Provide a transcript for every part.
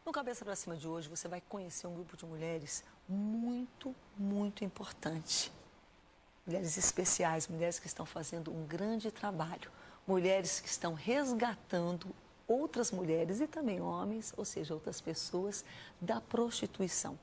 No Cabeça para Cima de hoje, você vai conhecer um grupo de mulheres muito, muito importante. Mulheres especiais, mulheres que estão fazendo um grande trabalho. Mulheres que estão resgatando outras mulheres e também homens, ou seja, outras pessoas, da prostituição.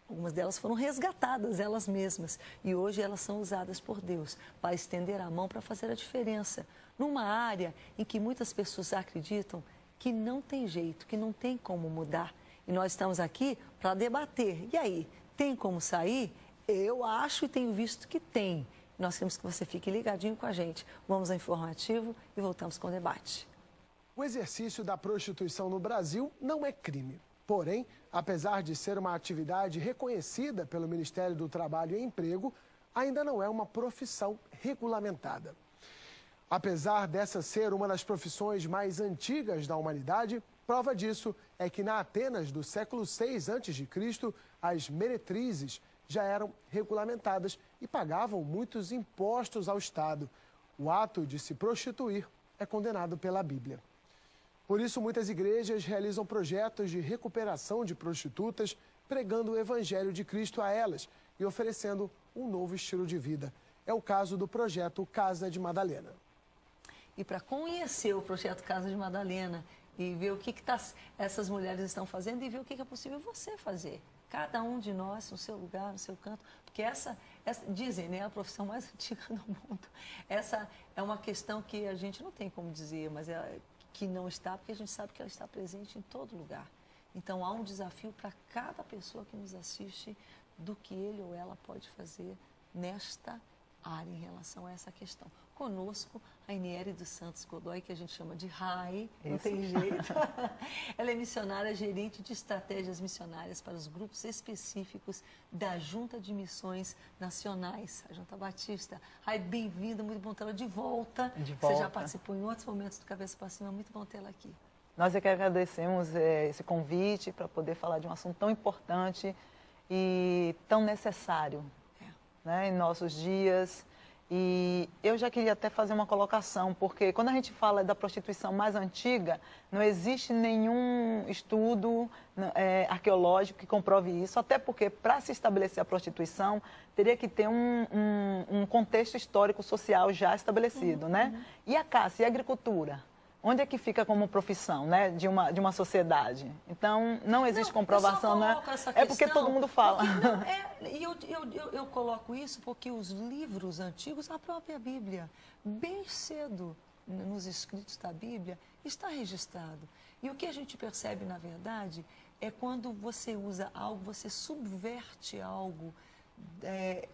Algumas delas foram resgatadas, elas mesmas, e hoje elas são usadas por Deus para estender a mão para fazer a diferença. Numa área em que muitas pessoas acreditam que não tem jeito, que não tem como mudar. E nós estamos aqui para debater. E aí, tem como sair? Eu acho e tenho visto que tem. Nós queremos que você fique ligadinho com a gente. Vamos ao informativo e voltamos com o debate. O exercício da prostituição no Brasil não é crime. Porém, apesar de ser uma atividade reconhecida pelo Ministério do Trabalho e Emprego, ainda não é uma profissão regulamentada. Apesar dessa ser uma das profissões mais antigas da humanidade, prova disso é que na Atenas do século VI a.C., as meretrizes já eram regulamentadas e pagavam muitos impostos ao Estado. O ato de se prostituir é condenado pela Bíblia. Por isso, muitas igrejas realizam projetos de recuperação de prostitutas, pregando o Evangelho de Cristo a elas e oferecendo um novo estilo de vida. É o caso do projeto Casa de Madalena. E para conhecer o projeto Casa de Madalena e ver o que essas mulheres estão fazendo e ver o que é possível você fazer. Cada um de nós, no seu lugar, no seu canto, porque essa dizem, né, a profissão mais antiga do mundo. Essa é uma questão que a gente não tem como dizer, mas que não está, porque a gente sabe que ela está presente em todo lugar. Então, há um desafio para cada pessoa que nos assiste do que ele ou ela pode fazer nesta área em relação a essa questão. Conosco, a Iniere dos Santos Godoy, que a gente chama de Rai, não tem jeito. Ela é missionária, gerente de estratégias missionárias para os grupos específicos da Junta de Missões Nacionais, a Junta Batista. Rai, bem-vinda, muito bom tê-la de volta. Você já participou em outros momentos do Cabeça para Cima, muito bom tê-la aqui. Nós é que agradecemos esse convite para poder falar de um assunto tão importante e tão necessário, né, em nossos dias. E eu já queria até fazer uma colocação, porque quando a gente fala da prostituição mais antiga, não existe nenhum estudo arqueológico que comprove isso, até porque para se estabelecer a prostituição, teria que ter um contexto histórico-social já estabelecido, né? E a caça e a agricultura? Onde é que fica como profissão, né, de uma sociedade? Então, não existe comprovação, né? É porque todo mundo fala. E eu coloco isso porque os livros antigos, a própria Bíblia, bem cedo nos escritos da Bíblia, está registrado. E o que a gente percebe, na verdade, é quando você usa algo, você subverte algo,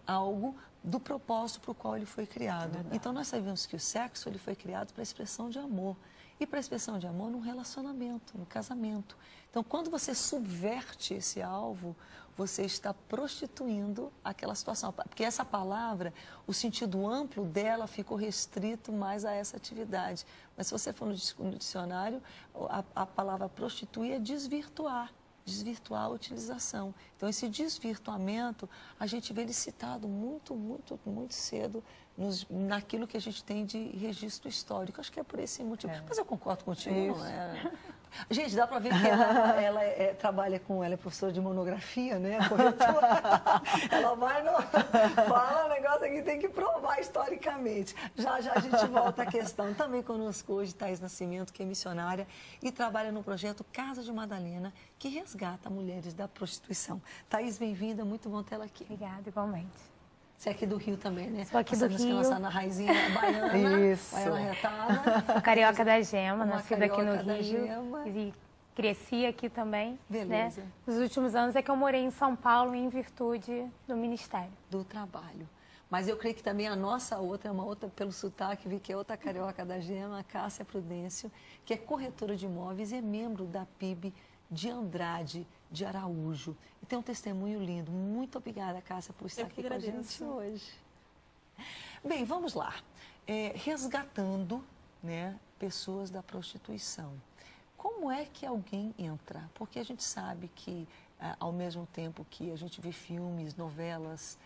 algo do propósito para o qual ele foi criado. Então, nós sabemos que o sexo ele foi criado para a expressão de amor. E para a expressão de amor num relacionamento, no casamento. Então, quando você subverte esse alvo, você está prostituindo aquela situação. Porque essa palavra, o sentido amplo dela ficou restrito mais a essa atividade. Mas se você for no dicionário, a palavra prostituir é desvirtuar. Desvirtuar a utilização. Então, esse desvirtuamento, a gente vê ele citado muito, muito, muito cedo naquilo que a gente tem de registro histórico. Acho que é por esse motivo. Mas eu concordo contigo, não é? Gente, dá para ver que ela trabalha com... Ela é professora de monografia, né? Corretora. Ela vai fala um negócio que tem que provar historicamente. Já a gente volta à questão. Também conosco hoje, Thaís Nascimento, que é missionária e trabalha no projeto Casa de Madalena, que resgata mulheres da prostituição. Thaís, bem-vinda, muito bom tê-la aqui. Obrigada, igualmente. Você é aqui do Rio também, né? Sou aqui do Rio. Que nossa raizinha baiana. Isso. Baiana retada. Sou carioca da Gema, nascida aqui no Rio. Gema. E cresci aqui também. Beleza. Né? Nos últimos anos é que eu morei em São Paulo em virtude do Ministério. Do trabalho. Mas eu creio que também a nossa outra, é uma outra pelo sotaque, vi que é outra carioca da Gema, a Cássia Prudêncio, que é corretora de imóveis e é membro da PIB de Andrade de Araújo. E tem um testemunho lindo. Muito obrigada, Cássia, por estar aqui com a gente hoje. Bem, vamos lá. Resgatando, né, pessoas da prostituição. Como é que alguém entra? Porque a gente sabe que, ao mesmo tempo que a gente vê filmes, novelas,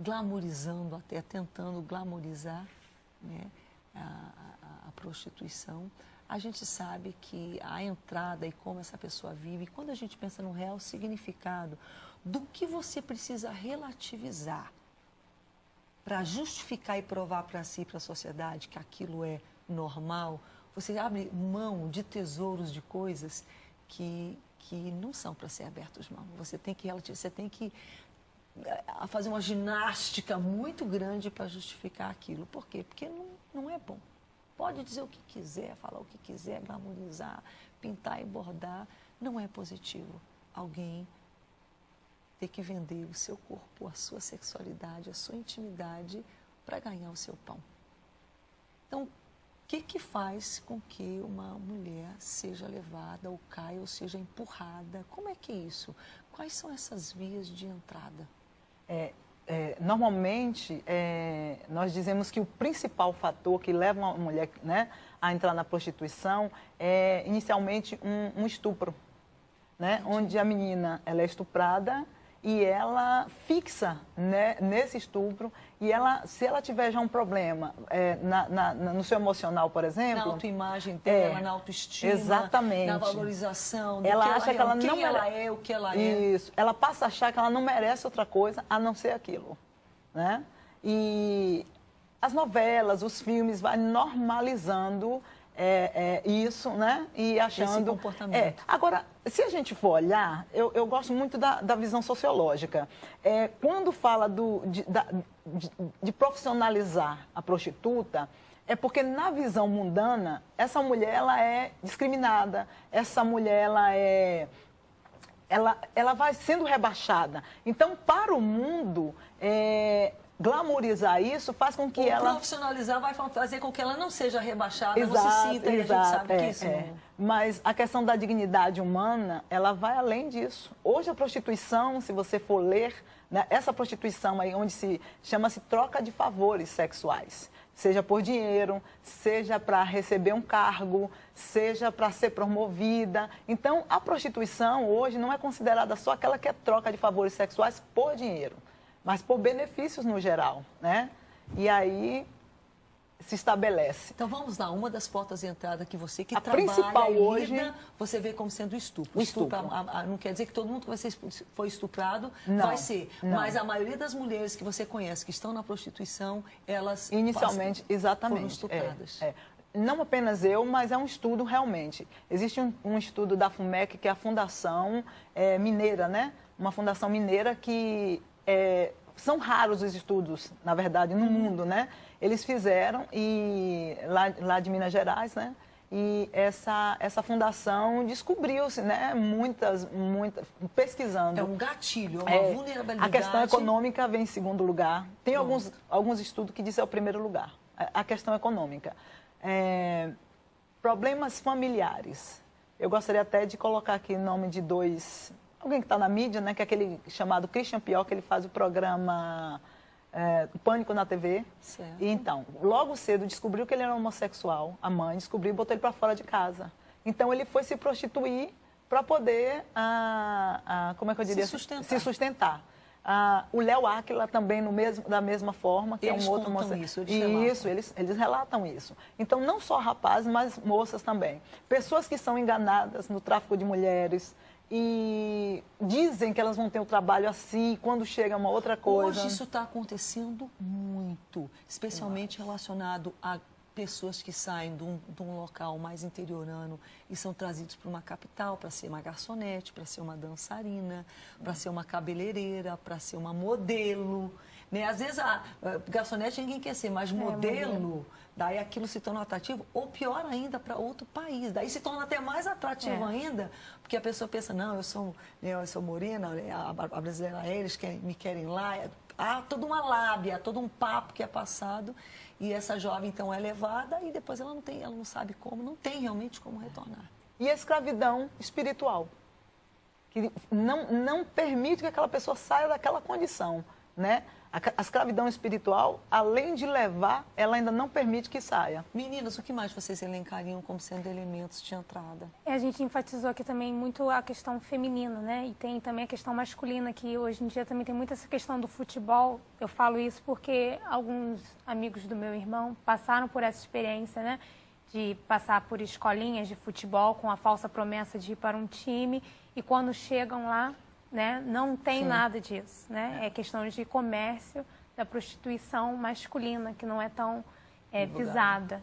glamorizando, até tentando glamorizar, né, a prostituição, a gente sabe que a entrada e como essa pessoa vive, quando a gente pensa no real significado do que você precisa relativizar para justificar e provar para si e para a sociedade que aquilo é normal, você abre mão de tesouros, de coisas que não são para ser abertos mão. Você tem que fazer uma ginástica muito grande para justificar aquilo. Por quê? Porque não é bom. Pode dizer o que quiser, falar o que quiser, glamorizar, pintar e bordar. Não é positivo alguém ter que vender o seu corpo, a sua sexualidade, a sua intimidade para ganhar o seu pão. Então, o que faz com que uma mulher seja levada ou caia ou seja empurrada? Como é que é isso? Quais são essas vias de entrada? Normalmente, nós dizemos que o principal fator que leva uma mulher, né, a entrar na prostituição é, inicialmente, um estupro, né, onde a menina ela é estuprada e ela fixa, né, nesse estupro e se ela tiver já um problema no seu emocional, por exemplo... Na autoimagem dela, na autoestima, exatamente, na valorização, ela acha que ela não ela é, o que ela é. Isso, ela passa a achar que ela não merece outra coisa a não ser aquilo, né? E as novelas, os filmes vai normalizando isso, né? E achando... Esse comportamento. Agora, se a gente for olhar, eu gosto muito da visão sociológica. Quando fala de profissionalizar a prostituta, é porque na visão mundana, essa mulher ela é discriminada, essa mulher ela vai sendo rebaixada. Então, para o mundo... glamorizar isso faz com que ela... Profissionalizar vai fazer com que ela não seja rebaixada, não se sinta, e a gente sabe que isso não... Mas a questão da dignidade humana, ela vai além disso. Hoje a prostituição, se você for ler, né, essa prostituição aí onde chama-se troca de favores sexuais, seja por dinheiro, seja para receber um cargo, seja para ser promovida. Então, a prostituição hoje não é considerada só aquela que é troca de favores sexuais por dinheiro, mas por benefícios no geral, né? E aí se estabelece. Então vamos lá, uma das portas de entrada que você que a trabalha principal e lida, hoje, você vê como sendo estupro. O estupro. Não quer dizer que todo mundo que foi estuprado não, vai ser, não. Mas a maioria das mulheres que você conhece que estão na prostituição, elas inicialmente, exatamente, foram estupradas. Não apenas eu, mas é um estudo realmente. Existe um estudo da FUMEC, que é a Fundação Mineira, né? Uma fundação mineira que... são raros os estudos, na verdade, no mundo, né? Eles fizeram, lá de Minas Gerais, né? E essa fundação descobriu-se, né? Muitas, pesquisando. É um gatilho, é uma vulnerabilidade. A questão econômica vem em segundo lugar. Tem alguns estudos que dizem que é o primeiro lugar. A questão econômica. Problemas familiares. Eu gostaria até de colocar aqui o nome de alguém que está na mídia, né, que é aquele chamado Christian Pior, que ele faz o programa Pânico na TV. Certo. E então, logo cedo descobriu que ele era homossexual, a mãe descobriu e botou ele para fora de casa. Então ele foi se prostituir para poder, como é que eu diria? Se sustentar. O Léo Áquila também da mesma forma, que eles é um outro homossexual. Eles relatam isso. Então, não só rapazes, mas moças também. Pessoas que são enganadas no tráfico de mulheres, e dizem que elas vão ter um trabalho assim, quando chega uma outra coisa... Hoje isso está acontecendo muito, especialmente relacionado a pessoas que saem de um local mais interiorano e são trazidos para uma capital para ser uma garçonete, para ser uma dançarina, para ser uma cabeleireira, para ser uma modelo. Né? Às vezes, garçonete ninguém quer ser, mas modelo... Daí aquilo se torna atrativo, ou pior ainda, para outro país. Daí se torna até mais atrativo ainda, porque a pessoa pensa, não, eu sou morena, a brasileira eles me querem lá. Há toda uma lábia, todo um papo que é passado, e essa jovem então é levada e depois ela não sabe como, não tem realmente como retornar. E a escravidão espiritual, que não permite que aquela pessoa saia daquela condição, né? A escravidão espiritual, além de levar, ela ainda não permite que saia. Meninas, o que mais vocês elencariam como sendo elementos de entrada? A gente enfatizou aqui também muito a questão feminina, né? E tem também a questão masculina, que hoje em dia também tem muito essa questão do futebol. Eu falo isso porque alguns amigos do meu irmão passaram por essa experiência, né? de passar por escolinhas de futebol com a falsa promessa de ir para um time e quando chegam lá, né, não tem nada disso, né? É questão de comércio da prostituição masculina, que não é tão visada,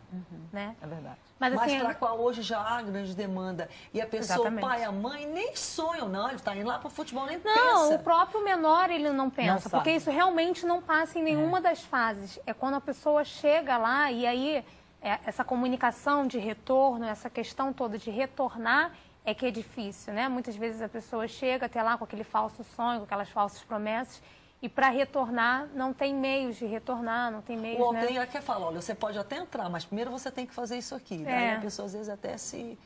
né? É verdade. Mas para a qual hoje já há grande demanda. E a pessoa, Exatamente. o pai e a mãe, nem sonham, não. Ele está indo lá para o futebol, nem Não, pensa. o próprio menor ele não pensa, Não sabe. porque isso realmente não passa em nenhuma das fases. É quando a pessoa chega lá e aí essa comunicação de retorno, essa questão toda de retornar é que é difícil, né? Muitas vezes a pessoa chega até lá com aquele falso sonho, com aquelas falsas promessas, e para retornar não tem meios de retornar, não tem meios, O Aldeia né? quer falar, olha, você pode até entrar, mas primeiro você tem que fazer isso aqui. Daí a pessoa às vezes até se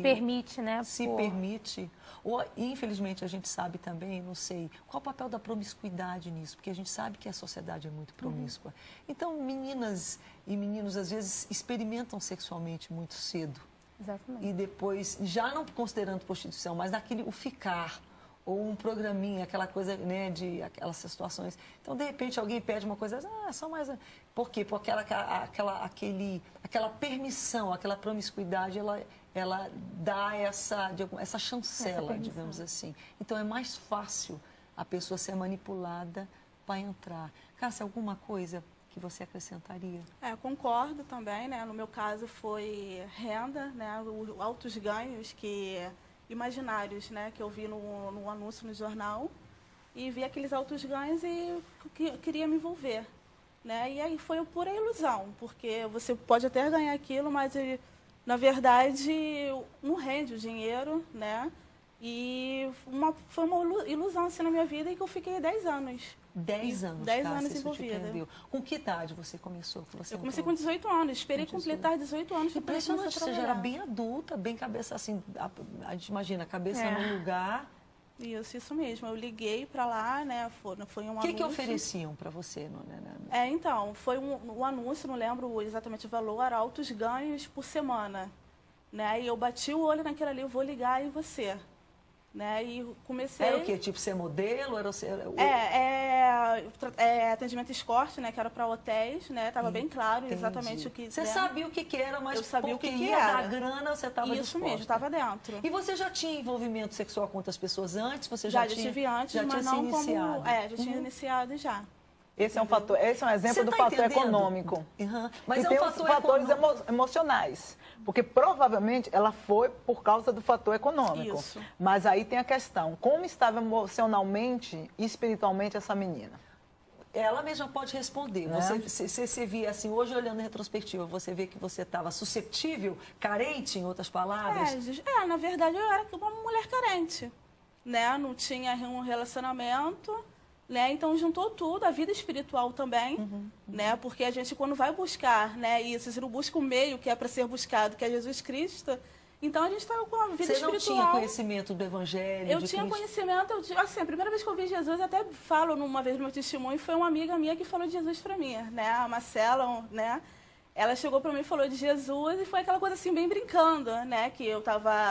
permite, né? Se permite. Ou, infelizmente, a gente sabe também, não sei, qual o papel da promiscuidade nisso, porque a gente sabe que a sociedade é muito promíscua. Então, meninas e meninos, às vezes, experimentam sexualmente muito cedo. Exatamente. E depois, já não considerando prostituição, mas naquele, o ficar, ou um programinha, aquela coisa, né, de aquelas situações. Então, de repente, alguém pede uma coisa, só mais... Por quê? Porque aquela permissão, aquela promiscuidade, ela dá essa chancela, digamos assim. Então, é mais fácil a pessoa ser manipulada para entrar. Cássia, alguma coisa que você acrescentaria? Concordo também, né? No meu caso foi renda, né? Os altos ganhos imaginários, né? Que eu vi no anúncio no jornal e vi aqueles altos ganhos e queria me envolver, né? E aí foi pura ilusão, porque você pode até ganhar aquilo, mas na verdade não rende o dinheiro, né? E foi uma ilusão assim na minha vida e que eu fiquei 10 anos. 10 anos, 10 Cássia, anos isso envolvida. te prendeu. Com que idade você começou? Eu comecei com 18 anos, esperei completar 18 anos para poder começar a Impressionante, você já era bem adulta, bem cabeça assim, a gente imagina, cabeça no lugar. Isso mesmo. Eu liguei para lá, né? Foi um anúncio. O que ofereciam para você? Então, foi um anúncio, não lembro exatamente o valor, era altos ganhos por semana, né? E eu bati o olho naquilo ali, eu vou ligar em você. Né? E comecei... Era o quê? Tipo ser modelo? Atendimento escort, né? Que era para hotéis, né? Tava bem claro exatamente o que... Você sabia o que era, mas eu sabia porque o que ia era. dar grana, você estava disposta. Isso mesmo, estava dentro. E você já tinha envolvimento sexual com outras pessoas antes? Você já tive antes, já mas tinha não se iniciado. como... já tinha iniciado já. Esse é um fator, esse é um exemplo do fator econômico. Mas e tem os fatores emocionais. Porque provavelmente ela foi por causa do fator econômico. Isso. Mas aí tem a questão, como estava emocionalmente e espiritualmente essa menina? Ela mesma pode responder. Você via assim, hoje olhando em retrospectiva, você vê que você estava suscetível, carente, em outras palavras? Na verdade eu era uma mulher carente. Né? Não tinha um relacionamento... Né? Então, juntou tudo, a vida espiritual também, né? Porque a gente, quando vai buscar, né, isso, você não busca o meio que é para ser buscado, que é Jesus Cristo, então a gente está com a vida espiritual. Você não tinha conhecimento do Evangelho? Eu tinha conhecimento, assim, a primeira vez que eu vi Jesus, até falo numa vez no meu testemunho, foi uma amiga minha que falou de Jesus para mim, né? A Marcela, né? Ela chegou para mim e falou de Jesus e foi aquela coisa assim, bem brincando, né? Que eu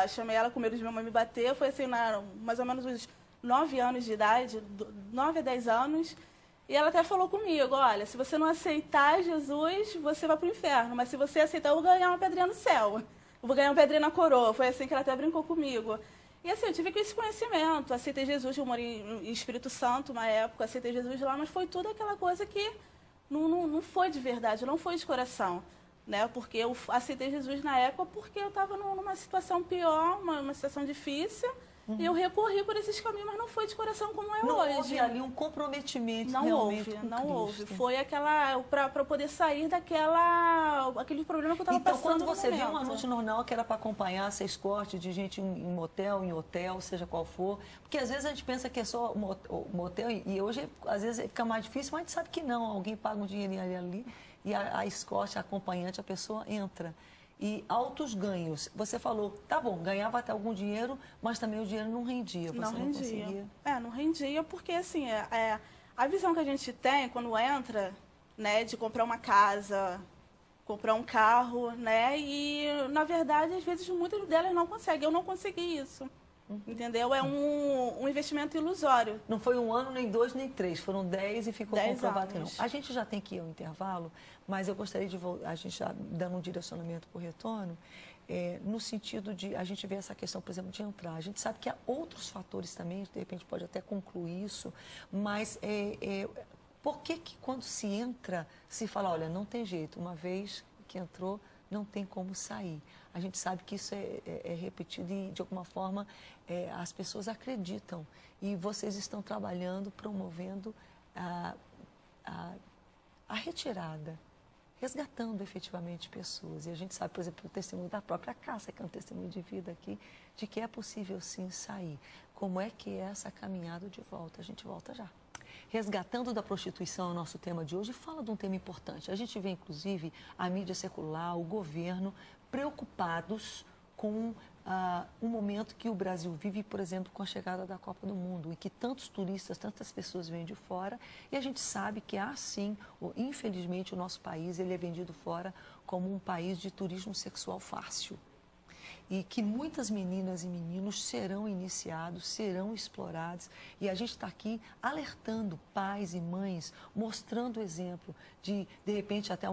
chamei ela com medo de minha mãe me bater, foi assim, mais ou menos uns 9 anos de idade, 9 a 10 anos, e ela até falou comigo, olha, se você não aceitar Jesus, você vai para o inferno, mas se você aceitar, eu vou ganhar uma pedrinha no céu, eu vou ganhar uma pedrinha na coroa. Foi assim que ela até brincou comigo. E assim, eu tive esse conhecimento, aceitei Jesus, eu morei em Espírito Santo uma época, aceitei Jesus lá, mas foi tudo aquela coisa que não foi de verdade, não foi de coração, né? Porque eu aceitei Jesus na época porque eu estava numa situação pior, uma situação difícil, e eu recorri por esses caminhos, mas não foi de coração como é hoje. Não houve ali um comprometimento realmente com Não houve. Cristo. Foi para poder sair aquele problema que eu estava passando. Então, quando você viu um anúncio no jornal que era para acompanhar ser escorte de gente em hotel, seja qual for, porque às vezes a gente pensa que é só motel, e hoje às vezes fica mais difícil, mas a gente sabe que não. Alguém paga um dinheirinho ali e a escorte, a acompanhante, a pessoa entra. E altos ganhos. Você falou, tá bom, ganhava até algum dinheiro, mas também o dinheiro não rendia. Você não conseguia. Não rendia porque, assim, a visão que a gente tem quando entra, né, de comprar uma casa, comprar um carro, né, e, na verdade, às vezes, muitas delas não conseguem. Eu não consegui isso, Entendeu? É um investimento ilusório. Não foi 1 ano, nem 2, nem 3. Foram 10 e ficou 10 comprovado que não. anos. A gente já tem que ir ao intervalo, mas eu gostaria de voltar, a gente já dando um direcionamento para o retorno, no sentido de a gente ver essa questão, por exemplo, de entrar. A gente sabe que há outros fatores também, de repente pode até concluir isso, mas por que quando se entra, se fala, olha, não tem jeito, uma vez que entrou, não tem como sair. A gente sabe que isso é repetido e, de alguma forma, as pessoas acreditam. E vocês estão trabalhando, promovendo a retirada, resgatando efetivamente pessoas. E a gente sabe, por exemplo, o testemunho da própria Cássia, que é um testemunho de vida aqui, de que é possível sim sair. Como é que é essa caminhada de volta? A gente volta já. Resgatando da prostituição é o nosso tema de hoje, fala de um tema importante. A gente vê, inclusive, a mídia secular, o governo, preocupados com um momento que o Brasil vive, por exemplo, com a chegada da Copa do Mundo, e que tantos turistas, tantas pessoas vêm de fora, e a gente sabe que há sim, infelizmente, o nosso país ele é vendido fora como um país de turismo sexual fácil. E que muitas meninas e meninos serão iniciados, serão explorados. E a gente está aqui alertando pais e mães, mostrando o exemplo de repente, até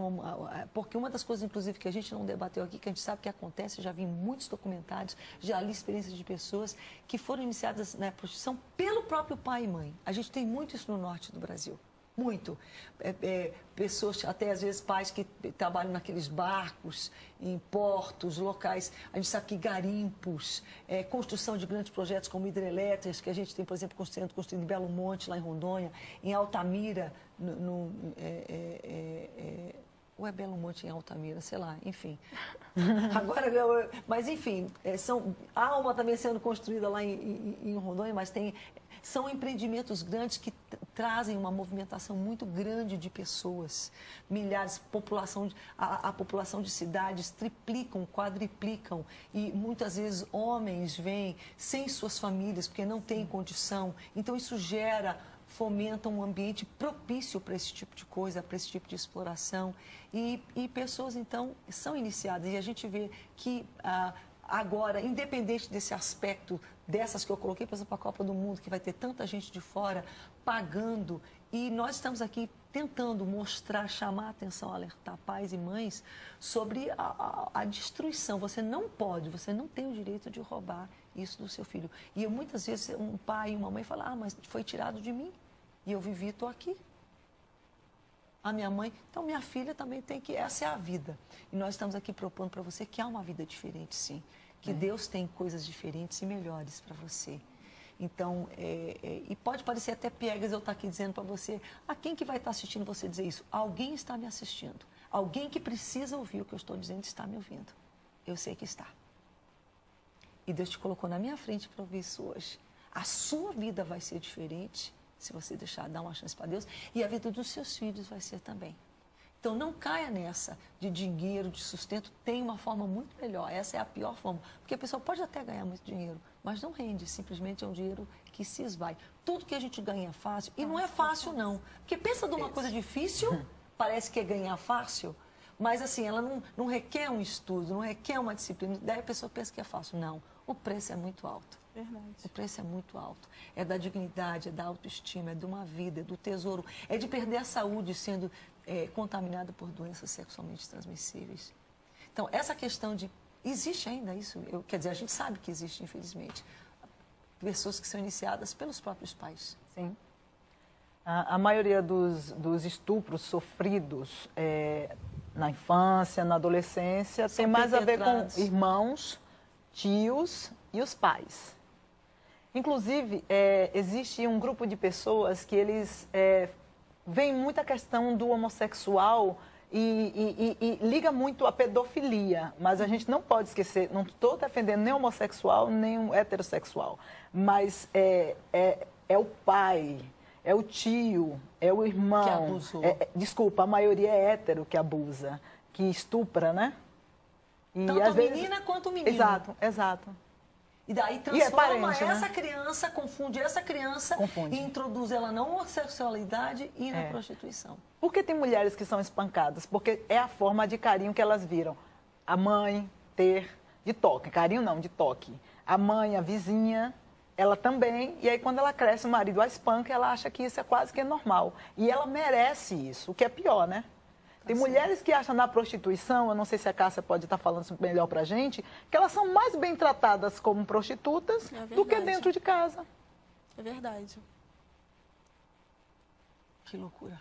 porque uma das coisas, inclusive, que a gente não debateu aqui, que a gente sabe que acontece, já vi em muitos documentários, já li experiências de pessoas que foram iniciadas na prostituição pelo próprio pai e mãe. A gente tem muito isso no norte do Brasil. Muito. Pessoas, até às vezes pais que trabalham naqueles barcos, em portos, locais, a gente sabe que garimpos, construção de grandes projetos como hidrelétricas, que a gente tem, por exemplo, construindo em Belo Monte, lá em Rondônia, em Altamira, ou é Belo Monte em Altamira, sei lá, enfim. Agora, mas enfim, há uma também sendo construída lá em Rondônia, mas são empreendimentos grandes que trazem uma movimentação muito grande de pessoas, milhares, a população de cidades triplicam, quadriplicam, e muitas vezes homens vêm sem suas famílias, porque não têm condição. Então isso fomenta um ambiente propício para esse tipo de coisa, para esse tipo de exploração, e pessoas então são iniciadas, e a gente vê que agora, independente desse aspecto, dessas que eu coloquei, por exemplo, a Copa do Mundo, que vai ter tanta gente de fora pagando, e nós estamos aqui tentando mostrar, chamar a atenção, alertar pais e mães sobre a destruição. Você não tem o direito de roubar isso do seu filho. E muitas vezes um pai e uma mãe falam, mas foi tirado de mim, e eu vivi, estou aqui. A minha mãe, então minha filha também tem que, essa é a vida. E nós estamos aqui propondo para você que há uma vida diferente, sim. Que Deus tem coisas diferentes e melhores para você. Então, e pode parecer até piegas eu estar aqui dizendo para você, quem que vai estar assistindo você dizer isso? Alguém está me assistindo. Alguém que precisa ouvir o que eu estou dizendo está me ouvindo. Eu sei que está. E Deus te colocou na minha frente para ouvir isso hoje. A sua vida vai ser diferente se você dar uma chance para Deus, e a vida dos seus filhos vai ser também. Então, não caia nessa de dinheiro, de sustento. Tem uma forma muito melhor. Essa é a pior forma. Porque a pessoa pode até ganhar muito dinheiro, mas não rende. Simplesmente é um dinheiro que se esvai. Tudo que a gente ganha é fácil. E não é fácil, não. Porque pensa numa coisa difícil, parece que é ganhar fácil, mas assim, ela não requer um estudo, não requer uma disciplina. Daí a pessoa pensa que é fácil. Não. O preço é muito alto. Verdade. O preço é muito alto. É da dignidade, é da autoestima, é de uma vida, é do tesouro. É de perder a saúde sendo contaminada por doenças sexualmente transmissíveis. Então, essa questão de... Existe ainda isso? Quer dizer, a gente sabe que existe, infelizmente. Pessoas que são iniciadas pelos próprios pais. Sim. A maioria dos estupros sofridos na infância, na adolescência, tem mais a ver com irmãos, tios e os pais. Inclusive, existe um grupo de pessoas que eles veem muita questão do homossexual e liga muito à pedofilia. Mas a gente não pode esquecer, não estou defendendo nem homossexual, nem heterossexual. Mas é o pai, é o tio, é o irmão. Que abusou. Desculpa, a maioria é hétero que abusa, que estupra, né? E, tanto a menina quanto o menino. Exato, exato. E daí transforma parente, essa né? criança, confunde essa criança e introduz ela na homossexualidade e na prostituição. Por que tem mulheres que são espancadas? Porque é a forma de carinho que elas viram. A mãe ter de toque, carinho não, de toque. a mãe, a vizinha, ela também. E aí, quando ela cresce, o marido a espanca, ela acha que isso é quase que normal. E ela merece isso, o que é pior, né? Tem mulheres que acham na prostituição, eu não sei se a Cássia pode estar falando isso melhor pra gente, que elas são mais bem tratadas como prostitutas do que dentro de casa. É verdade. Que loucura.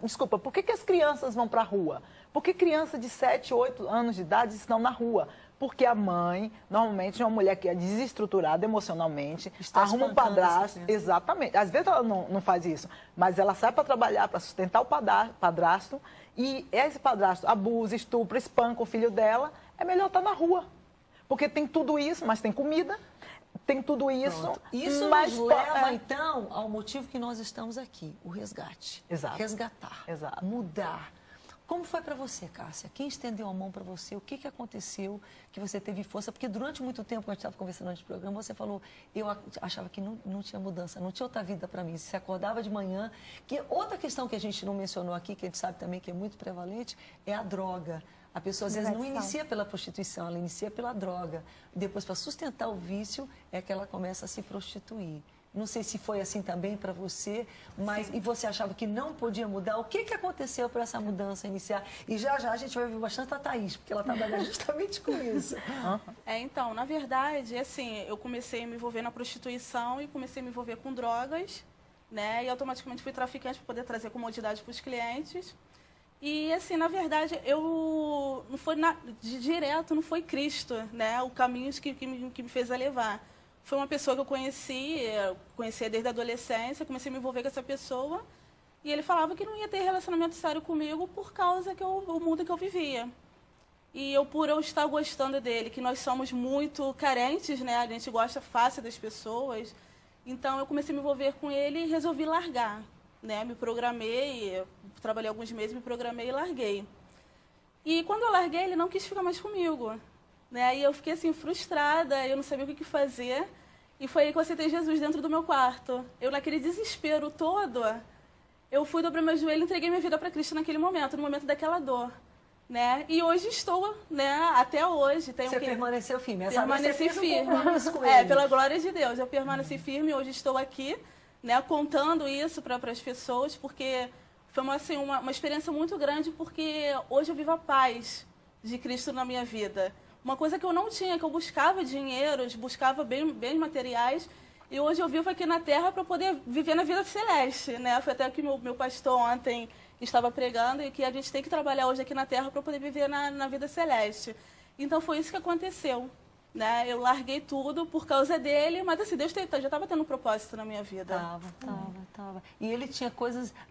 Desculpa, por que as crianças vão para a rua? Por que crianças de 7, 8 anos de idade estão na rua? Porque a mãe, normalmente, é uma mulher que é desestruturada emocionalmente, arruma um padrasto. Exatamente. Às vezes ela não faz isso, mas ela sai para trabalhar, para sustentar o padrasto, e esse padrasto abusa, estupra, espanca o filho dela, é melhor estar na rua. Porque tem tudo isso, mas tem comida, tem tudo isso. Pronto. Isso mas nos leva, então, ao motivo que nós estamos aqui, o resgate. Exato. Resgatar, Exato. mudar. Como foi para você, Cássia? Quem estendeu a mão para você? O que aconteceu que você teve força? Porque durante muito tempo, quando a gente estava conversando antes do programa, você falou, eu achava que não tinha mudança, não tinha outra vida para mim. Você acordava de manhã. Que outra questão que a gente não mencionou aqui, que a gente sabe também que é muito prevalente, é a droga. A pessoa, às vezes, não inicia pela prostituição, ela inicia pela droga. Depois, para sustentar o vício, é que ela começa a se prostituir. Não sei se foi assim também para você, mas e você achava que não podia mudar? O que aconteceu para essa mudança iniciar? E já a gente vai ouvir bastante a Thaís, porque ela trabalha justamente com isso. Então, na verdade, assim, eu comecei a me envolver na prostituição e comecei a me envolver com drogas, né? E automaticamente fui traficante para poder trazer comodidade para os clientes. E, assim, na verdade, eu não foi direto, não foi Cristo, né? O caminho que me fez a levar. Foi uma pessoa que eu conhecia desde a adolescência, comecei a me envolver com essa pessoa, e ele falava que não ia ter relacionamento sério comigo por causa o mundo que eu vivia. E por eu estar gostando dele, que nós somos muito carentes, né? A gente gosta fácil das pessoas. Então, eu comecei a me envolver com ele e resolvi largar, né? Me programei, trabalhei alguns meses, me programei e larguei. E quando eu larguei, ele não quis ficar mais comigo. Né? E eu fiquei assim, frustrada, eu não sabia o que fazer. E foi aí que eu aceitei Jesus dentro do meu quarto. Eu, naquele desespero todo, eu fui, dobrei meu joelho e entreguei minha vida para Cristo naquele momento, no momento daquela dor. Né? E hoje estou, né? Até hoje. Você permaneceu firme? Permaneci firme. Pela glória de Deus. Eu permaneci firme, hoje estou aqui, né? Contando isso para as pessoas, porque foi uma experiência muito grande, porque hoje eu vivo a paz de Cristo na minha vida. Uma coisa que eu não tinha, que eu buscava dinheiro, buscava bens materiais, e hoje eu vivo aqui na Terra para poder viver na vida celeste, né? Foi até que meu pastor ontem estava pregando, e que a gente tem que trabalhar hoje aqui na Terra para poder viver na vida celeste. Então foi isso que aconteceu, né? Eu larguei tudo por causa dele, mas assim, Deus já estava tendo um propósito na minha vida. Tava. E ele tinha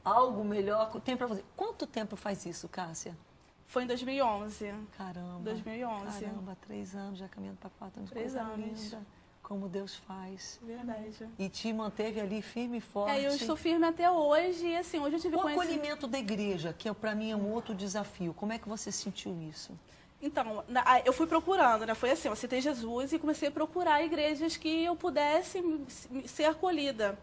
algo melhor, tem para você. Quanto tempo faz isso, Cássia? Foi em 2011. Caramba. 2011. Caramba, 3 anos, já caminhando para 4 anos. 3 anos. Linda, como Deus faz. Verdade. E te manteve ali firme e forte. Eu estou firme até hoje. E assim, hoje eu tive o acolhimento da igreja, que para mim é um outro desafio. Como é que você sentiu isso? Então, eu fui procurando, né? Foi assim, eu aceitei Jesus e comecei a procurar igrejas que eu pudesse ser acolhida.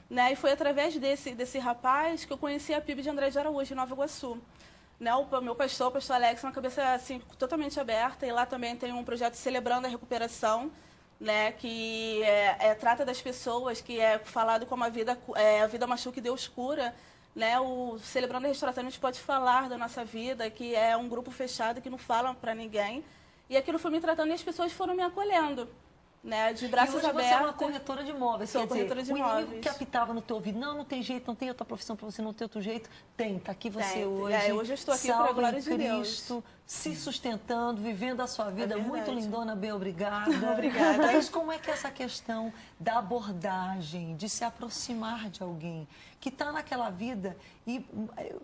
Né? E foi através desse rapaz que eu conheci a PIB de André de Araújo, em Nova Iguaçu. Né, o meu pastor, o pastor Alex, uma cabeça assim, totalmente aberta, e lá também tem um projeto Celebrando a Recuperação, né, que trata das pessoas, que é falado como a vida machuca e Deus cura. Né, o Celebrando a Restauração, a gente pode falar da nossa vida, que é um grupo fechado, que não fala para ninguém. E aquilo foi me tratando e as pessoas foram me acolhendo. Né, de braços abertos. Você é uma corretora de imóveis. Sou corretora de imóveis. O inimigo que apitava no teu ouvido, não tem jeito, não tem outra profissão para você, não tem outro jeito. Tá aqui você hoje. Hoje eu estou aqui para a glória de Cristo, se sustentando, vivendo a sua vida muito lindona, bem obrigada. Obrigada. Mas como é que é essa questão da abordagem, de se aproximar de alguém que está naquela vida e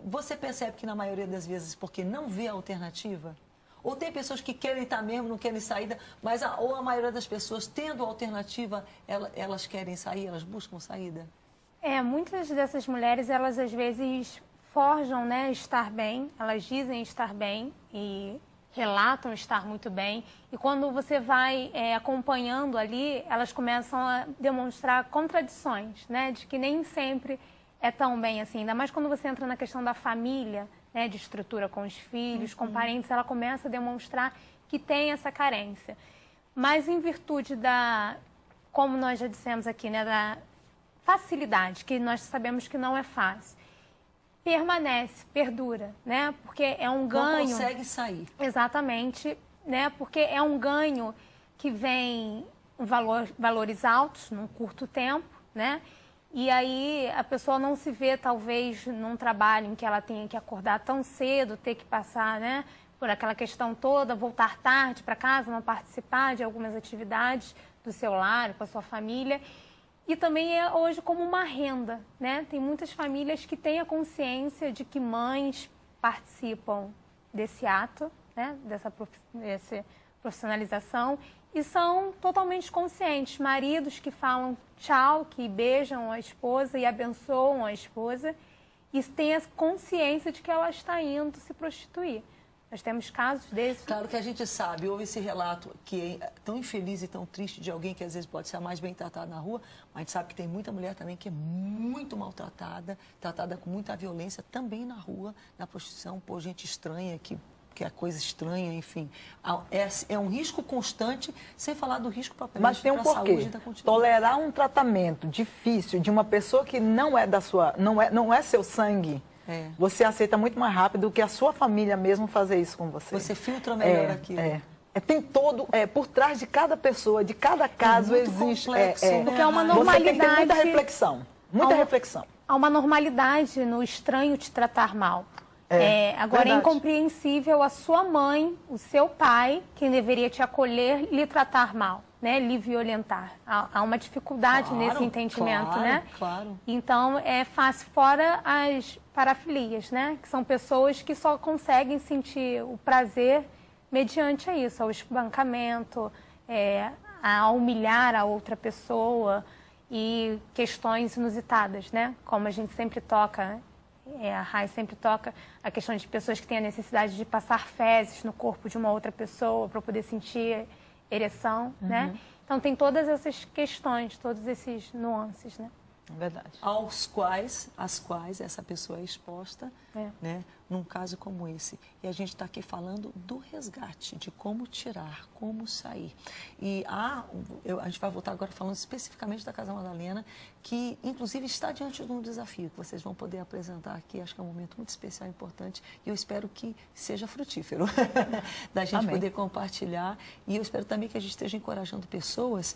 você percebe que na maioria das vezes, porque não vê alternativa? Ou tem pessoas que querem estar mesmo, não querem saída, mas ou a maioria das pessoas, tendo alternativa, elas querem sair, elas buscam saída? Muitas dessas mulheres, elas às vezes forjam, né, estar bem, elas dizem estar bem e relatam estar muito bem. E quando você vai acompanhando ali, elas começam a demonstrar contradições, né, de que nem sempre é tão bem assim. Ainda mais quando você entra na questão da família, né, de estrutura com os filhos, com parentes, ela começa a demonstrar que tem essa carência. Mas em virtude da, como nós já dissemos aqui, né, da facilidade, que nós sabemos que não é fácil, permanece, perdura, né? Porque é um ganho... Não consegue sair. Exatamente, né? Porque é um ganho que vem em valores altos, num curto tempo, né? E aí a pessoa não se vê, talvez, num trabalho em que ela tenha que acordar tão cedo, ter que passar, né, por aquela questão toda, voltar tarde para casa, não participar de algumas atividades do seu lar, com a sua família. E também é hoje como uma renda, né? Tem muitas famílias que têm a consciência de que mães participam desse ato, né? Dessa profissionalização, e são totalmente conscientes. Maridos que falam tchau, que beijam a esposa e abençoam a esposa, e têm a consciência de que ela está indo se prostituir. Nós temos casos desses. Claro que a gente sabe, houve esse relato que é tão infeliz e tão triste de alguém que às vezes pode ser a mais bem tratada na rua, mas a gente sabe que tem muita mulher também que é muito maltratada, tratada com muita violência também na rua, na prostituição, por gente estranha, que é coisa estranha, enfim. É um risco constante, sem falar do risco para Mas tem um porquê. Tolerar um tratamento difícil de uma pessoa que não é da sua, não é seu sangue. Você aceita muito mais rápido do que a sua família mesmo fazer isso com você. Você filtra melhor aquilo. Tem todo, por trás de cada pessoa, de cada caso existe. Complexo, porque é uma normalidade. Você tem que ter muita reflexão. Muita reflexão. Há uma normalidade no estranho te tratar mal. Agora verdade. É incompreensível a sua mãe, o seu pai, quem deveria te acolher, lhe tratar mal, né? Lhe violentar. Há uma dificuldade nesse entendimento, né? Claro. Então, é fácil, fora as parafilias, né? Que são pessoas que só conseguem sentir o prazer mediante isso, ao espancamento, a humilhar a outra pessoa e questões inusitadas, né? Como a gente sempre toca, a Rai sempre toca a questão de pessoas que têm a necessidade de passar fezes no corpo de uma outra pessoa para poder sentir ereção, né? Então tem todas essas questões, todos esses nuances, né? Verdade. Às quais essa pessoa é exposta, né, num caso como esse. E a gente está aqui falando do resgate, de como tirar, como sair. E a gente vai voltar agora falando especificamente da Casa Madalena, que inclusive está diante de um desafio que vocês vão poder apresentar aqui. Acho que é um momento muito especial, importante, e eu espero que seja frutífero da gente poder compartilhar. E eu espero também que a gente esteja encorajando pessoas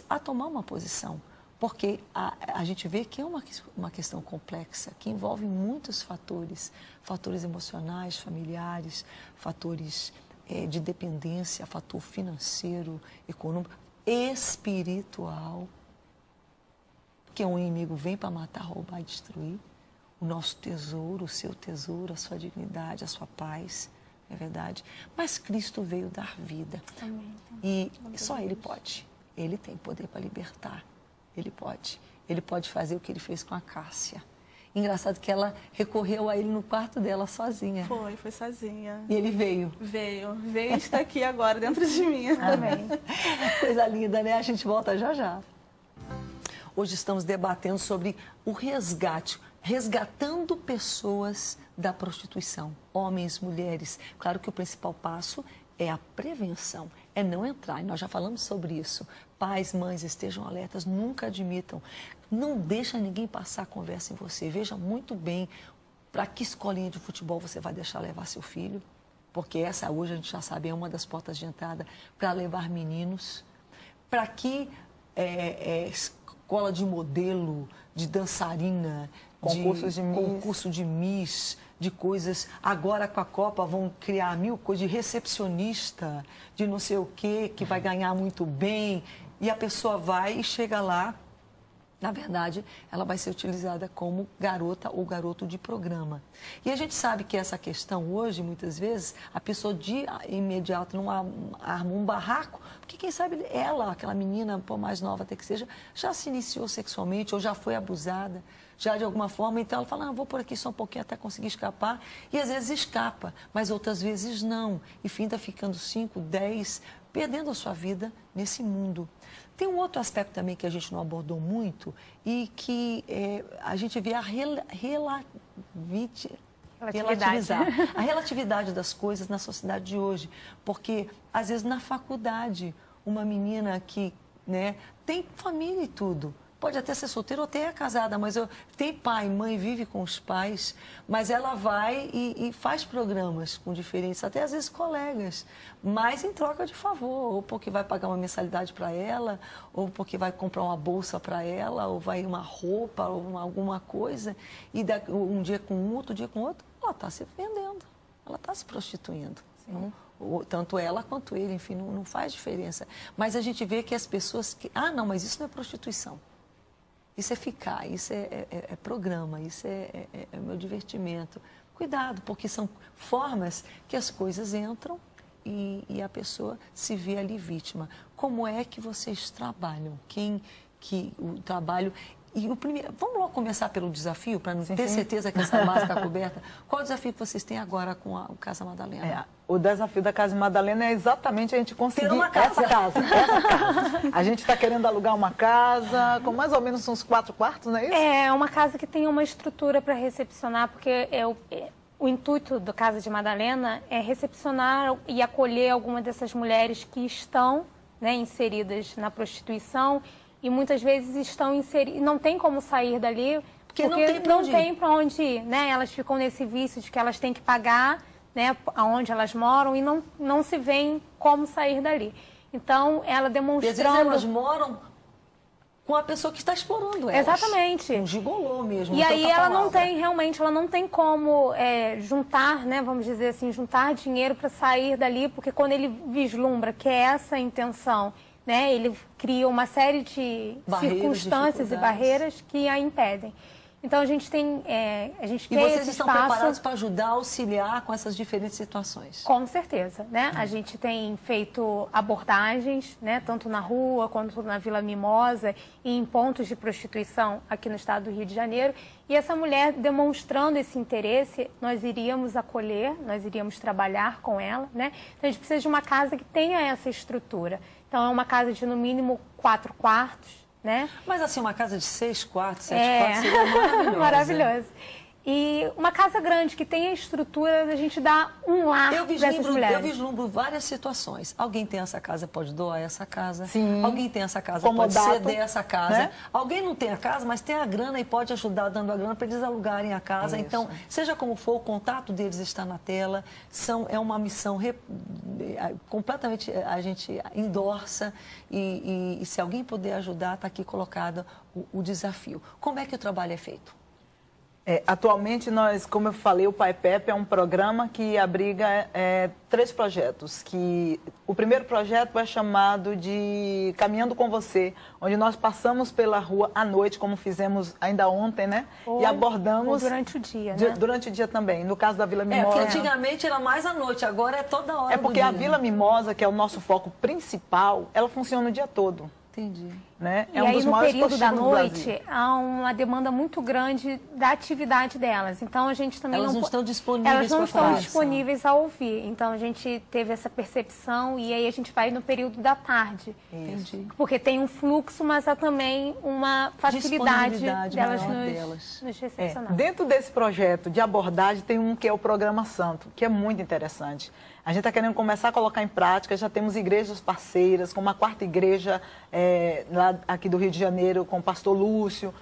a tomar uma posição. Porque a gente vê que é uma questão complexa, que envolve muitos fatores, fatores emocionais, familiares, fatores de dependência, fator financeiro, econômico, espiritual, porque um inimigo vem para matar, roubar e destruir o nosso tesouro, o seu tesouro, a sua dignidade, a sua paz, é verdade. Mas Cristo veio dar vida. Amém. E só Ele pode, Ele tem poder para libertar. Ele pode fazer o que ele fez com a Cássia. Engraçado que ela recorreu a ele no quarto dela sozinha. Foi sozinha. E ele veio. Veio e está aqui agora dentro de mim. Amém. Coisa linda, né? A gente volta já já. Hoje estamos debatendo sobre o resgate, resgatando pessoas da prostituição, homens, mulheres. Claro que o principal passo é a prevenção, é não entrar. E nós já falamos sobre isso. Pais, mães, estejam alertas, nunca admitam. Não deixa ninguém passar a conversa em você. Veja muito bem para que escolinha de futebol você vai deixar levar seu filho. Porque essa hoje a gente já sabe, é uma das portas de entrada para levar meninos. Para que escola de modelo, de dançarina, concurso de Miss, de coisas. Agora com a Copa vão criar 1000 coisas de recepcionista, de não sei o quê, que vai ganhar muito bem. E a pessoa vai e chega lá, na verdade, ela vai ser utilizada como garota ou garoto de programa. E a gente sabe que essa questão hoje, muitas vezes, a pessoa de imediato não arma um barraco, porque quem sabe ela, aquela menina, por mais nova até que seja, já se iniciou sexualmente ou já foi abusada, já de alguma forma, então ela fala, vou por aqui só um pouquinho até conseguir escapar, e às vezes escapa, mas outras vezes não, e finda ficando 5, 10, perdendo a sua vida nesse mundo. Tem um outro aspecto também que a gente não abordou muito e que a gente vê a relativizar a relatividade das coisas na sociedade de hoje. Porque, às vezes, na faculdade, uma menina que, né, tem família e tudo, pode até ser solteira ou até é casada, mas tem pai, mãe, vive com os pais, mas ela vai e faz programas com diferentes, até às vezes colegas, mas em troca de favor, ou porque vai pagar uma mensalidade para ela, ou porque vai comprar uma bolsa para ela, ou vai uma roupa, ou alguma coisa, e um dia com um, outro dia com outro, ela está se vendendo, ela está se prostituindo. Tanto ela quanto ele, enfim, não faz diferença. Mas a gente vê que as pessoas não, mas isso não é prostituição. Isso é ficar, isso é programa, isso é meu divertimento. Cuidado, porque são formas que as coisas entram e a pessoa se vê ali vítima. Como é que vocês trabalham? O trabalho... E o primeiro, vamos logo começar pelo desafio, para ter certeza que essa base está coberta. Qual o desafio que vocês têm agora com o Casa Madalena? O desafio da Casa Madalena é exatamente a gente conseguir uma casa. essa casa. A gente está querendo alugar uma casa com mais ou menos uns 4 quartos, não é isso? É uma casa que tem uma estrutura para recepcionar, porque o intuito do Casa de Madalena é recepcionar e acolher algumas dessas mulheres que estão, né, inseridas na prostituição, e muitas vezes estão inseridas, não tem como sair dali, porque não tem para onde ir, né? Elas ficam nesse vício de que elas têm que pagar, né, aonde elas moram, e não se veem como sair dali. Então, ela demonstrando... E às vezes elas moram com a pessoa que está explorando elas. Exatamente. Um gigolô mesmo. E aí ela não tem como juntar, né, vamos dizer assim, juntar dinheiro para sair dali, porque quando ele vislumbra que é essa a intenção, né, ele cria uma série de circunstâncias e barreiras que a impedem. Então, a gente tem E vocês estão preparados para ajudar, auxiliar com essas diferentes situações? Com certeza, né? A gente tem feito abordagens, né, tanto na rua quanto na Vila Mimosa e em pontos de prostituição aqui no estado do Rio de Janeiro. E essa mulher, demonstrando esse interesse, nós iríamos acolher, nós iríamos trabalhar com ela, né? Então, a gente precisa de uma casa que tenha essa estrutura. Então, é uma casa de, no mínimo, 4 quartos, né? Mas, assim, uma casa de 6 quartos, 7 quartos seria maravilhosa. Maravilhoso. E uma casa grande, que tenha estrutura, a gente dá um lar para essas mulheres. Eu vislumbro várias situações. Alguém tem essa casa, pode doar essa casa. Sim. Alguém tem essa casa, Comodato, pode ceder essa casa. Né? Alguém não tem a casa, mas tem a grana e pode ajudar dando a grana para eles alugarem a casa. Isso. Então, seja como for, o contato deles está na tela. É uma missão completamente, a gente endorça. E se alguém puder ajudar, está aqui colocado o desafio. Como é que o trabalho é feito? Atualmente, nós, como eu falei, o Pai Pepe é um programa que abriga 3 projetos. O primeiro projeto é chamado de Caminhando com Você, onde nós passamos pela rua à noite, como fizemos ainda ontem, né? E abordamos... Ou durante o dia, né? Durante o dia também. No caso da Vila Mimosa... Porque antigamente era mais à noite, agora é toda hora. É porque a Vila Mimosa, que é o nosso foco principal, ela funciona o dia todo. Entendi. Né? E aí, no período da noite, há uma demanda muito grande da atividade delas. Então, a gente também não estão disponíveis. Elas não estão disponíveis a ouvir. Então, a gente teve essa percepção e aí a gente vai no período da tarde. Entendi. Porque tem um fluxo, mas há também uma facilidade delas nos recepcionar. Dentro desse projeto de abordagem, tem um que é o Programa Santo, que é muito interessante. A gente está querendo começar a colocar em prática, já temos igrejas parceiras, como a 4ª igreja lá aqui do Rio de Janeiro, com o pastor Lúcio,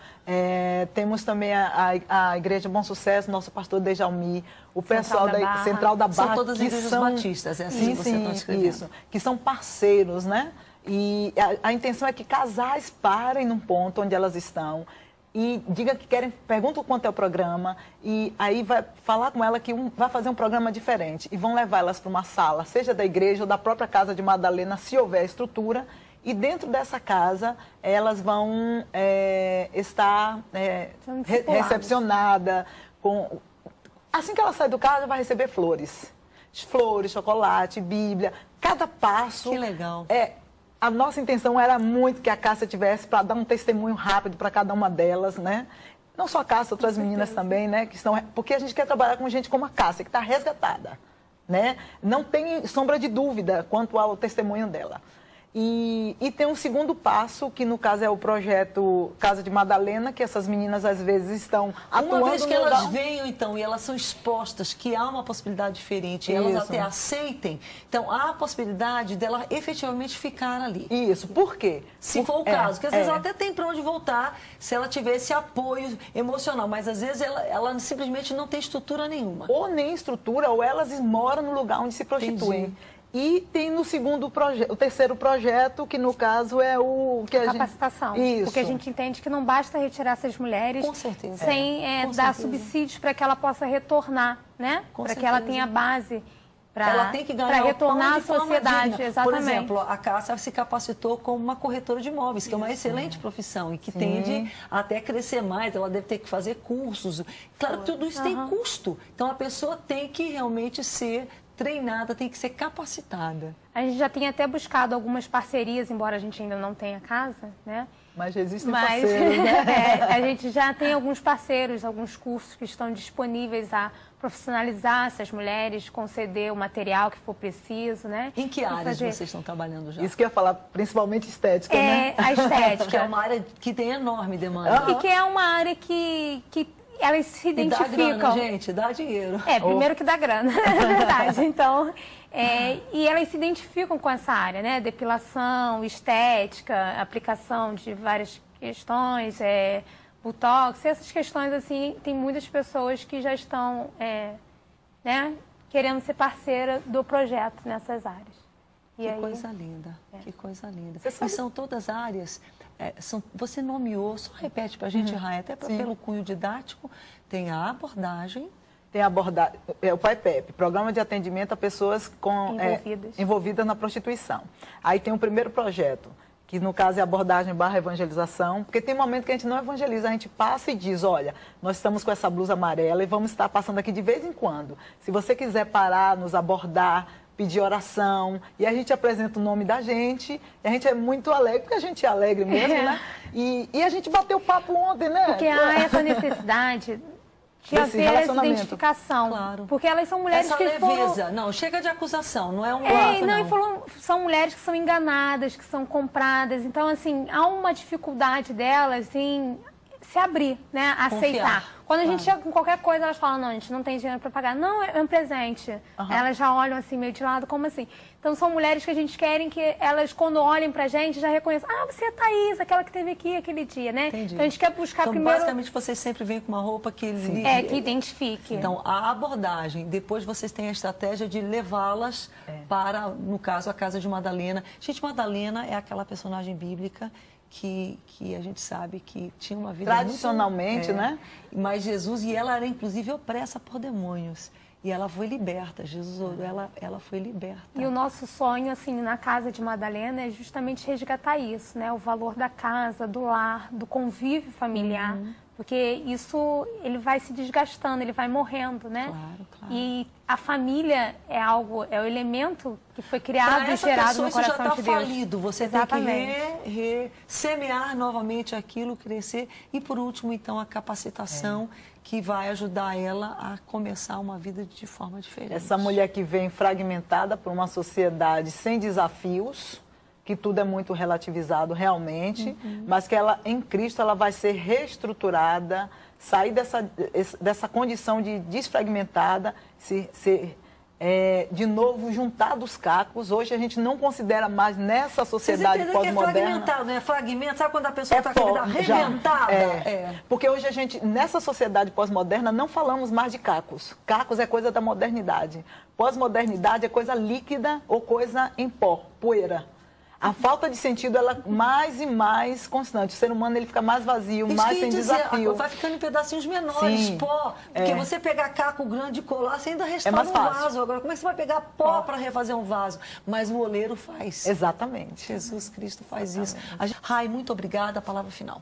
temos também a Igreja Bom Sucesso, nosso pastor Dejalmi, o pessoal da Central da Barra. São todas as igrejas batistas, é assim que você está descrevendo. Isso, que são parceiros, né? E a intenção é que casais parem num ponto onde elas estão e diga que querem, perguntam quanto é o programa e aí vai falar com ela que vai fazer um programa diferente e vão levar elas para uma sala, seja da igreja ou da própria Casa de Madalena, se houver estrutura, e dentro dessa casa elas vão estar recepcionadas. Assim que ela sai do carro, vai receber flores, chocolate, Bíblia, cada passo. Que legal. A nossa intenção era muito que a Cássia tivesse para dar um testemunho rápido para cada uma delas, né? Não só a Cássia, outras meninas também, né? Porque a gente quer trabalhar com gente como a Cássia, que está resgatada, né? Não tem sombra de dúvida quanto ao testemunho dela. E tem um segundo passo, que no caso é o projeto Casa de Madalena, que essas meninas às vezes estão atuando uma vez que no elas lugar... venham, então, e elas são expostas, que há uma possibilidade diferente, e elas Isso. até aceitem, então há a possibilidade dela efetivamente ficar ali. Isso, por quê? Se for o caso, porque às vezes ela até tem para onde voltar, se ela tiver esse apoio emocional, mas às vezes ela simplesmente não tem estrutura nenhuma. Ou nem estrutura, ou elas moram no lugar onde se prostituem. Entendi. E tem no segundo projeto, o terceiro projeto, que no caso é o que a Capacitação. gente... Isso. Porque a gente entende que não basta retirar essas mulheres Com certeza. sem Com dar certeza. subsídios para que ela possa retornar, né? Com Para que ela certeza. tenha base Ela tem que ganhar retornar o à pão de forma sociedade. digna. Exatamente. Por exemplo, a Cássia se capacitou como uma corretora de imóveis, que é uma excelente profissão e que tende até a crescer mais. Ela deve ter que fazer cursos. Claro, tudo isso tem custo. Então, a pessoa tem que realmente ser treinada, tem que ser capacitada. A gente já tem até buscado algumas parcerias, embora a gente ainda não tenha casa, né? Mas já existem Mas parceiros, né? a gente já tem alguns parceiros, alguns cursos que estão disponíveis a profissionalizar essas mulheres, conceder o material que for preciso, né? Em que E áreas fazer- vocês estão trabalhando já? Isso que eu ia falar, principalmente estética, né? A estética. Que é uma área que tem enorme demanda. E que é uma área que elas se E dá identificam. grana, gente, dá dinheiro. Primeiro que dá grana, é verdade. Então, e elas se identificam com essa área, né? Depilação, estética, aplicação de várias questões, botox, essas questões, assim, tem muitas pessoas que já estão, né, querendo ser parceira do projeto nessas áreas. E Que aí, coisa linda, que coisa linda. Você sabe- E são todas áreas, você nomeou, só repete para a gente, Raia, até pelo cunho didático, tem a abordagem, Tem abordado o PAIPEP, Programa de Atendimento a Pessoas envolvidas na prostituição. Aí tem o primeiro projeto, que no caso é abordagem / evangelização, porque tem momento que a gente não evangeliza, a gente passa e diz, olha, nós estamos com essa blusa amarela e vamos estar passando aqui de vez em quando. Se você quiser parar, nos abordar, pedir oração, e a gente apresenta o nome da gente, e a gente é muito alegre, porque a gente é alegre mesmo, né? E a gente bateu papo ontem, né? porque há essa necessidade de Desse haver essa relacionamento. identificação. Claro. Porque elas são mulheres essa que leveza. foram... Não, chega de acusação, não é um são mulheres que são enganadas, que são compradas. Então, assim, há uma dificuldade delas em se abrir, né? Aceitar. Quando a gente chega com qualquer coisa, elas falam, não, a gente não tem dinheiro para pagar. Não, é um presente. Elas já olham assim, meio de lado, como assim? Então, são mulheres que a gente quer que elas, quando olhem pra gente, já reconheçam. Ah, você é a Thaís, aquela que esteve aqui aquele dia, né? Entendi. Então, a gente quer buscar Então, primeiro... basicamente, vocês sempre vêm com uma roupa que... que identifique. Então, a abordagem, depois vocês têm a estratégia de levá-las para, no caso, a Casa de Madalena. Gente, Madalena é aquela personagem bíblica que a gente sabe que tinha uma vida tradicionalmente, muito, né? Mas Jesus, e ela era inclusive opressa por demônios. E ela foi liberta, Jesus, ela foi liberta. E o nosso sonho, assim, na Casa de Madalena é justamente resgatar isso, né? O valor da casa, do lar, do convívio familiar. Porque isso, ele vai se desgastando, ele vai morrendo, né? Claro, claro. E a família é o elemento que foi criado e gerado no coração já de está Deus. falido, você Exatamente. tem que semear novamente aquilo, crescer. E por último, então, a capacitação que vai ajudar ela a começar uma vida de forma diferente. Essa mulher que vem fragmentada por uma sociedade sem desafios, que tudo é muito relativizado realmente, mas que ela, em Cristo, ela vai ser reestruturada, sair dessa condição de desfragmentada, de novo juntar dos cacos. Hoje a gente não considera mais nessa sociedade pós-moderna. Que é fragmentado, né? Fragmento, sabe quando a pessoa está com a vida arrebentada? Porque hoje a gente, nessa sociedade pós-moderna, não falamos mais de cacos. Cacos é coisa da modernidade. Pós-modernidade é coisa líquida ou coisa em pó, poeira. A falta de sentido, ela é mais e mais constante. O ser humano, ele fica mais vazio, mais sem desafio. Vai ficando em pedacinhos menores, Sim, pó. Porque você pegar caco grande e colar, você ainda restaura mais um fácil. vaso. Agora, como é que você vai pegar pó para refazer um vaso? Mas o oleiro faz. Exatamente. Jesus Cristo faz isso. Rai, muito obrigada. A palavra final.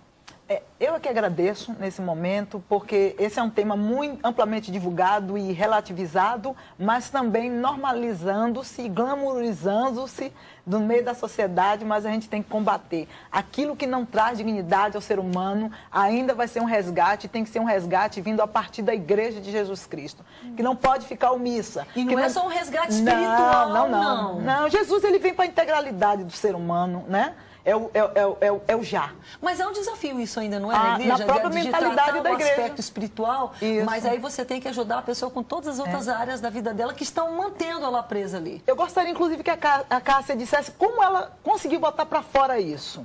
Eu é que agradeço nesse momento, porque esse é um tema muito amplamente divulgado e relativizado, mas também normalizando-se, glamourizando-se no meio da sociedade, mas a gente tem que combater. Aquilo que não traz dignidade ao ser humano ainda vai ser um resgate, tem que ser um resgate vindo a partir da Igreja de Jesus Cristo, que não pode ficar omissa. E não é só um resgate espiritual, não. Jesus, ele vem para a integralidade do ser humano, né? É o já. Mas é um desafio isso ainda, não é, na igreja? Na própria mentalidade da igreja. Aspecto espiritual, isso. Mas aí você tem que ajudar a pessoa com todas as outras áreas da vida dela que estão mantendo ela presa ali. Eu gostaria, inclusive, que a Cássia dissesse como ela conseguiu botar para fora isso.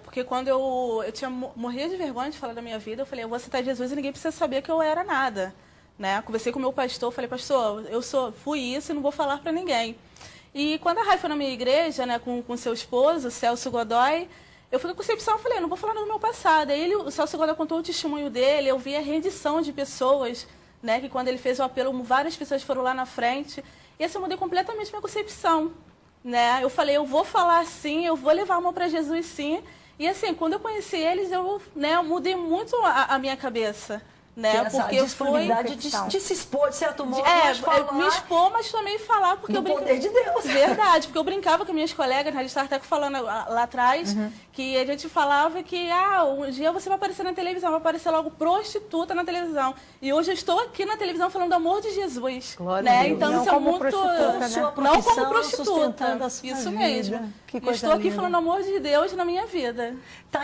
Porque quando eu morria de vergonha de falar da minha vida, eu falei, eu vou aceitar Jesus e ninguém precisa saber que eu era nada. Né? Conversei com o meu pastor, falei, pastor, fui isso e não vou falar para ninguém. E quando a Rai foi na minha igreja, né, com seu esposo, Celso Godoy, eu fui com a concepção, falei, não vou falar do meu passado. Aí o Celso Godoy contou o testemunho dele, eu vi a rendição de pessoas, né, que quando ele fez o apelo, várias pessoas foram lá na frente. E assim, eu mudei completamente minha concepção. Né? Eu falei, eu vou falar sim, eu vou levar a mão para Jesus sim. E assim, quando eu conheci eles, eu mudei muito a minha cabeça. Né? Porque a disponibilidade de se expor, de certo modo, me expor, mas também falar, porque eu brincava. Poder de Deus. Verdade, porque eu brincava com minhas colegas, né? A gente estava até falando lá atrás, que a gente falava que um dia você vai aparecer na televisão, vai aparecer logo prostituta na televisão. E hoje eu estou aqui na televisão falando do amor de Jesus. Glória né? a Deus. Então não isso é muito. Não como prostituta. Isso mesmo. Eu estou aqui falando do amor de Deus na minha vida.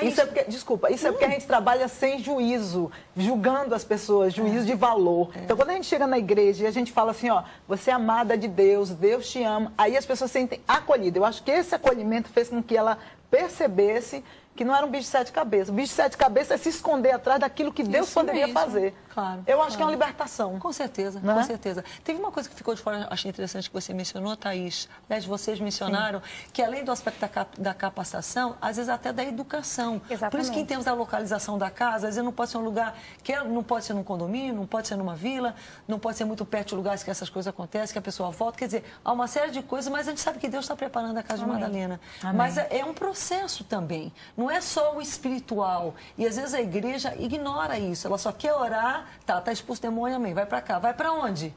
Isso é porque, desculpa, isso é porque a gente trabalha sem juízo, julgando as pessoas, juízo de valor. Então, quando a gente chega na igreja e a gente fala assim, ó, você é amada de Deus, Deus te ama, aí as pessoas se sentem acolhidas. Eu acho que esse acolhimento fez com que ela percebesse que não era um bicho de 7 cabeças. O bicho de 7 cabeças é se esconder atrás daquilo que Deus poderia fazer. Claro. Eu acho que é uma libertação. Com certeza, não com é? certeza. Teve uma coisa que ficou de fora, achei interessante que você mencionou, Thaís. Aliás, vocês mencionaram que além do aspecto da capacitação, às vezes até da educação. Exatamente. Por isso que em termos da localização da casa, às vezes não pode ser um lugar, não pode ser num condomínio, não pode ser numa vila, não pode ser muito perto de lugares que essas coisas acontecem, que a pessoa volta. Quer dizer, há uma série de coisas, mas a gente sabe que Deus está preparando a casa de Madalena. Amém. Mas é um processo também. Não é só o espiritual. E às vezes a igreja ignora isso. Ela só quer orar, tá expulso demônio, amém. Vai para cá. Vai para onde?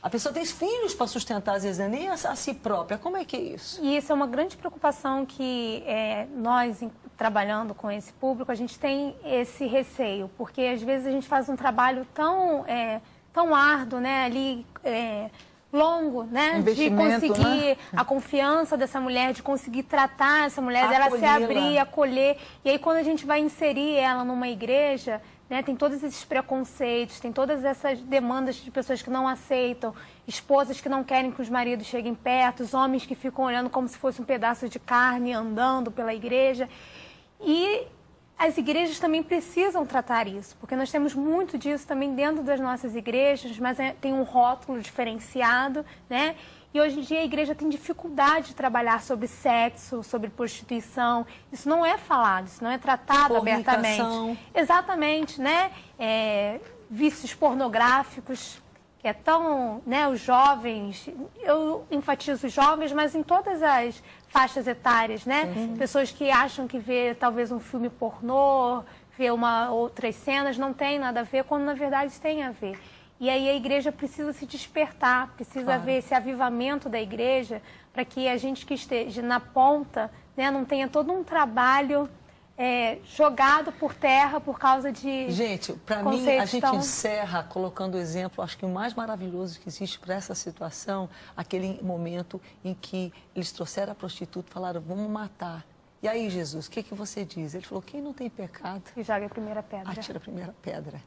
A pessoa tem filhos para sustentar, às vezes, nem a si própria. Como é que é isso? E isso é uma grande preocupação que nós, trabalhando com esse público, a gente tem esse receio. Porque às vezes a gente faz um trabalho tão árduo, né, ali... longo, né? De conseguir a confiança dessa mulher, de conseguir tratar essa mulher, dela se abrir, acolher. E aí, quando a gente vai inserir ela numa igreja, né, tem todos esses preconceitos, tem todas essas demandas de pessoas que não aceitam, esposas que não querem que os maridos cheguem perto, os homens que ficam olhando como se fosse um pedaço de carne andando pela igreja. E as igrejas também precisam tratar isso, porque nós temos muito disso também dentro das nossas igrejas, mas tem um rótulo diferenciado, né? E hoje em dia a igreja tem dificuldade de trabalhar sobre sexo, sobre prostituição. Isso não é falado, isso não é tratado abertamente. Exatamente, né? Vícios pornográficos, que é tão, né, os jovens, eu enfatizo os jovens, mas em todas as faixas etárias, né? Sim. Pessoas que acham que ver talvez um filme pornô, ver outras cenas, não tem nada a ver, quando na verdade tem a ver. E aí a igreja precisa se despertar, precisa haver esse avivamento da igreja, para que a gente que esteja na ponta, né, não tenha todo um trabalho jogado por terra por causa de... Gente, para mim, a gente encerra colocando o exemplo, acho que o mais maravilhoso que existe para essa situação, aquele momento em que eles trouxeram a prostituta e falaram, vamos matar. E aí, Jesus, o que você diz? Ele falou, quem não tem pecado... Que joga a primeira pedra. Atira a primeira pedra.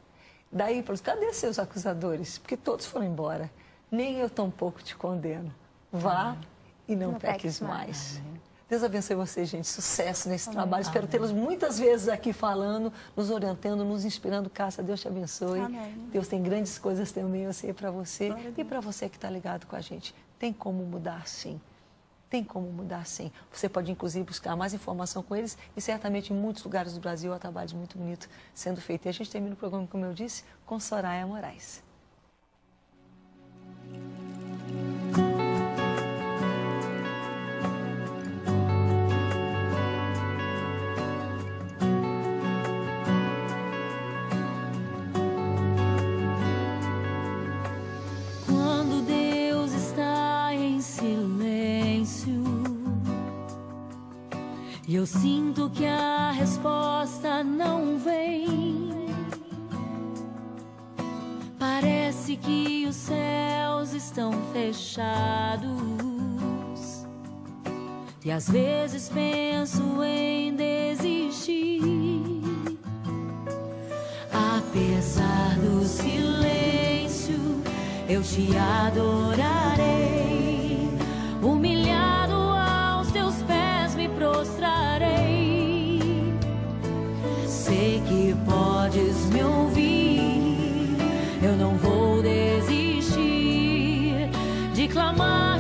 Daí, ele falou, cadê seus acusadores? Porque todos foram embora. Nem eu tampouco te condeno. Vá e não peques mais. Deus abençoe vocês, gente. Sucesso nesse trabalho. Espero tê-los muitas vezes aqui falando, nos orientando, nos inspirando. Cássia, Deus te abençoe. Amém. Deus tem grandes coisas também, eu sei, para você. E para você que está ligado com a gente. Tem como mudar, sim. Tem como mudar, sim. Você pode, inclusive, buscar mais informação com eles e, certamente, em muitos lugares do Brasil há trabalhos muito bonitos sendo feitos. E a gente termina o programa, como eu disse, com Soraya Moraes. eu sinto que a resposta não vem. Parece que os céus estão fechados, e às vezes penso em desistir. Apesar do silêncio, eu te adorarei. Humilhado aos teus pés me prostrarei. Sei que podes me ouvir, eu não vou desistir de clamar